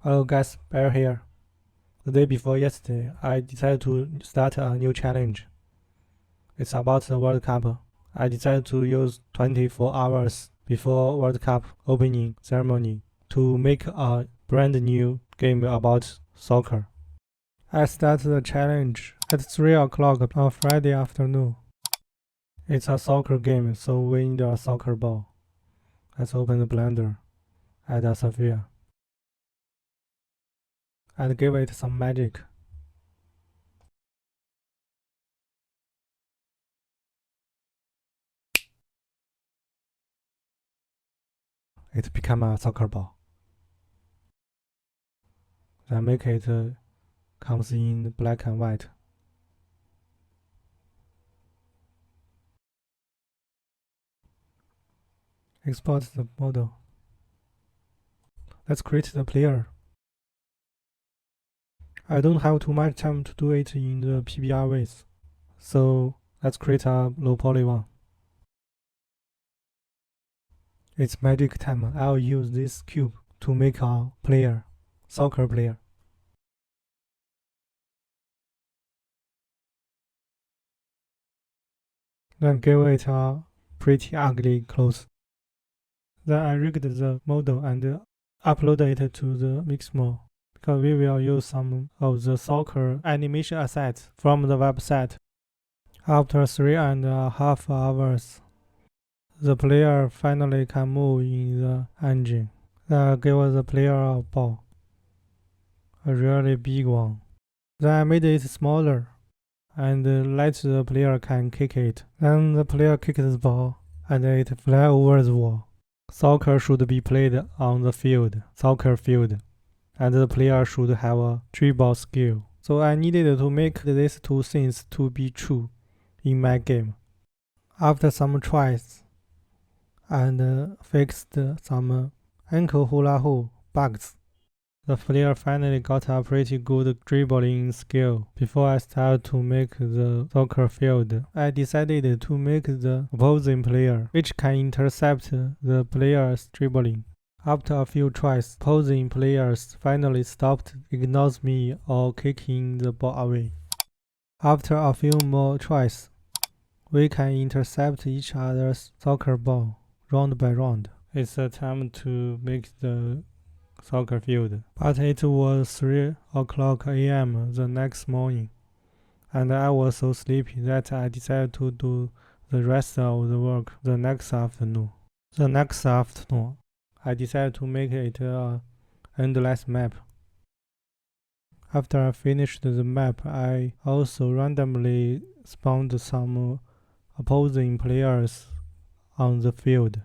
Hello guys, Bear here. The day before yesterday, I decided to start a new challenge. It's about the World Cup. I decided to use 24 hours before World Cup opening ceremony to make a brand new game about soccer. I started the challenge at 3 o'clock on Friday afternoon. It's a soccer game, so we need a soccer ball. Let's open the blender, add a sphere, and give it some magic. It become a soccer ball. Then make it comes in black and white. Export the model. Let's create the player. I don't have too much time to do it in the PBR ways, so let's create a low poly one. It's magic time. I'll use this cube to make a player, soccer player. Then give it a pretty ugly clothes. Then I rigged the model and uploaded it to the Mixamo, because we will use some of the soccer animation assets from the website. After 3.5 hours, the player finally can move in the engine. That gave the player a ball, a really big one. Then I made it smaller and let the player can kick it. Then the player kicked the ball and it fly over the wall. Soccer should be played on the field, soccer field, and the player should have a dribble skill. So I needed to make these two things to be true in my game. After some tries and fixed some ankle hula hoop bugs, the player finally got a pretty good dribbling skill. Before I started to make the soccer field, I decided to make the opposing player, which can intercept the player's dribbling. After a few tries, opposing players finally stopped ignoring me or kicking the ball away. After a few more tries, we can intercept each other's soccer ball round by round. It's a time to make the soccer field. But it was 3 o'clock a.m. the next morning, and I was so sleepy that I decided to do the rest of the work the next afternoon. The next afternoon, I decided to make it an endless map. After I finished the map, I also randomly spawned some opposing players on the field.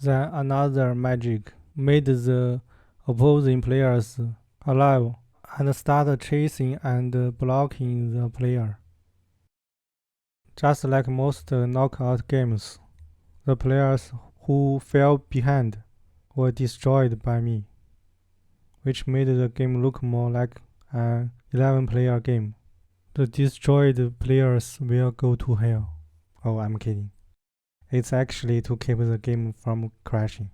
Then another magic made the opposing players alive and started chasing and blocking the player. Just like most knockout games, the players who fell behind were destroyed by me, which made the game look more like an 11-player game. The destroyed players will go to hell. Oh, I'm kidding. It's actually to keep the game from crashing.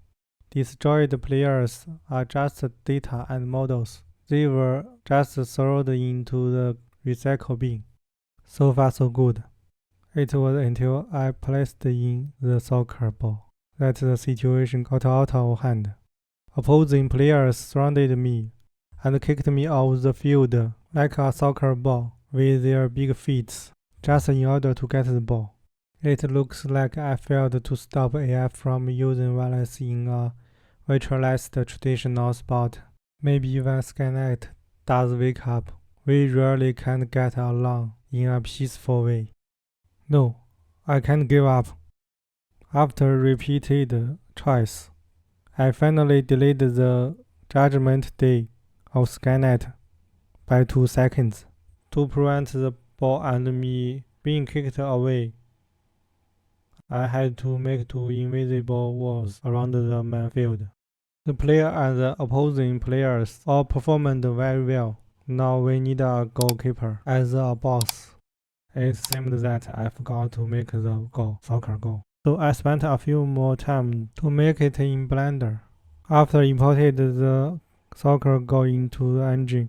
Destroyed players are just data and models. They were just thrown into the recycle bin. So far so good. It was until I placed in the soccer ball that the situation got out of hand. Opposing players surrounded me and kicked me off the field like a soccer ball with their big feet, just in order to get the ball. It looks like I failed to stop AI from using violence in a virtualized traditional sport. Maybe when Skynet does wake up, we really can't get along in a peaceful way. No, I can't give up. After repeated tries, I finally delayed the judgment day of Skynet by 2 seconds to prevent the ball and me being kicked away. I had to make 2 invisible walls around the main field. The player and the opposing players all performed very well. Now we need a goalkeeper as a boss. It seemed that I forgot to make the soccer goal. So I spent a few more time to make it in Blender. After imported the soccer goal into the engine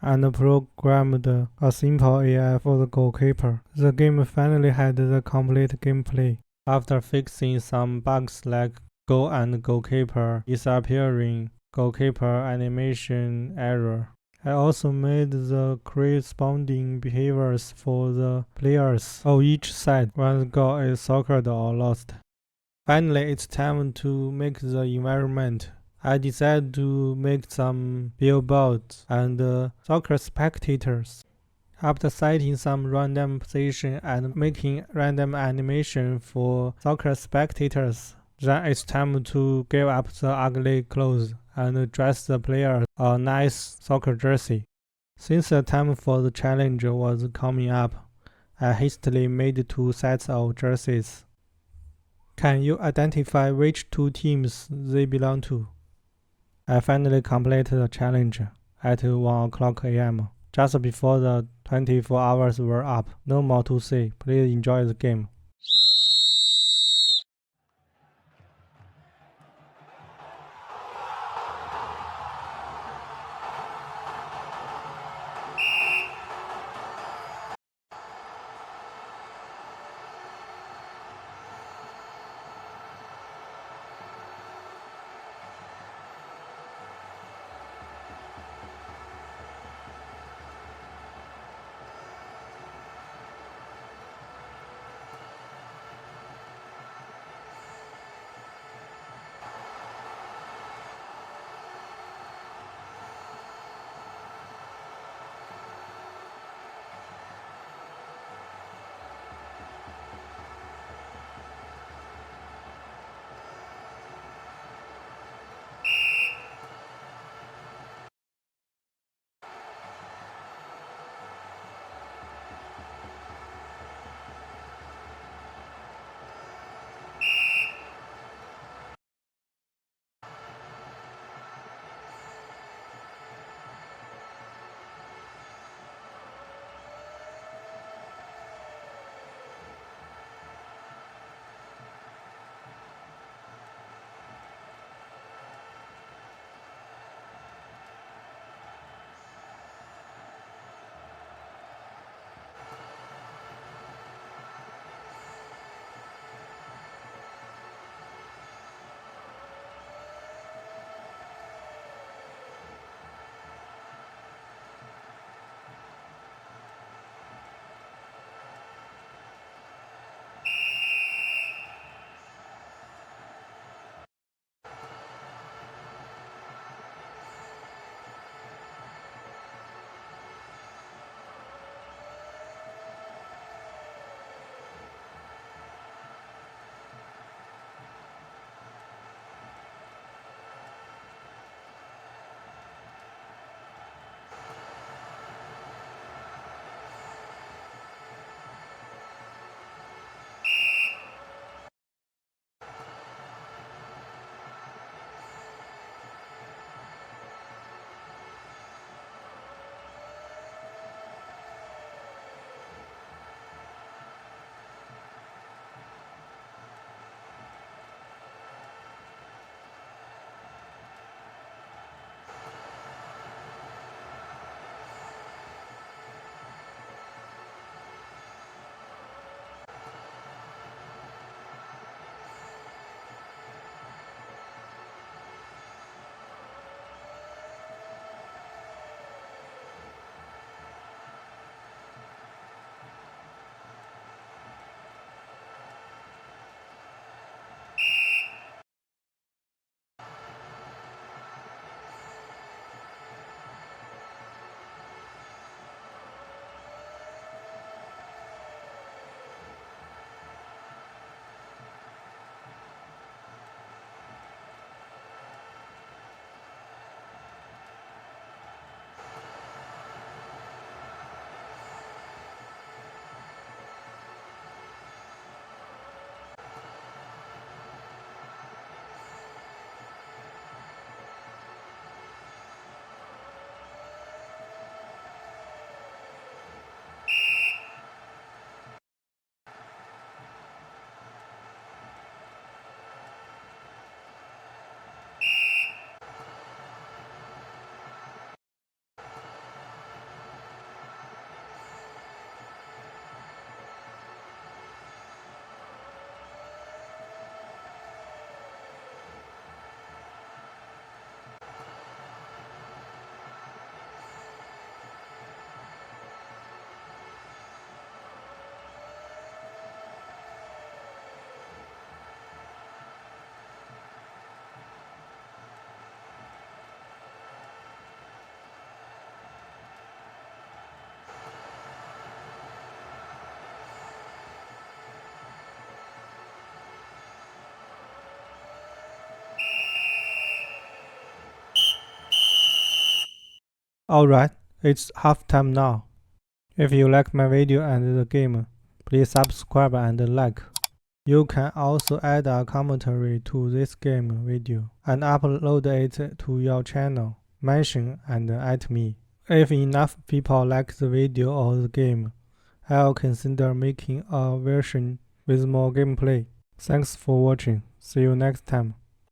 and programmed a simple AI for the goalkeeper. The game finally had the complete gameplay. After fixing some bugs like goal and goalkeeper disappearing, goalkeeper animation error, I also made the corresponding behaviors for the players of each side when the goal is scored or lost. Finally, it's time to make the environment. I decided to make some billboards and soccer spectators. After setting some random position and making random animation for soccer spectators, then it's time to give up the ugly clothes and dress the player a nice soccer jersey. Since the time for the challenge was coming up, I hastily made 2 sets of jerseys. Can you identify which 2 teams they belong to? I finally completed the challenge at 1 o'clock a.m. just before the 24 hours were up. No more to say. Please enjoy the game. Alright, it's half time now. If you like my video and the game, please subscribe and like. You can also add a commentary to this game video and upload it to your channel. Mention and at me. If enough people like the video or the game, I'll consider making a version with more gameplay. Thanks for watching. See you next time.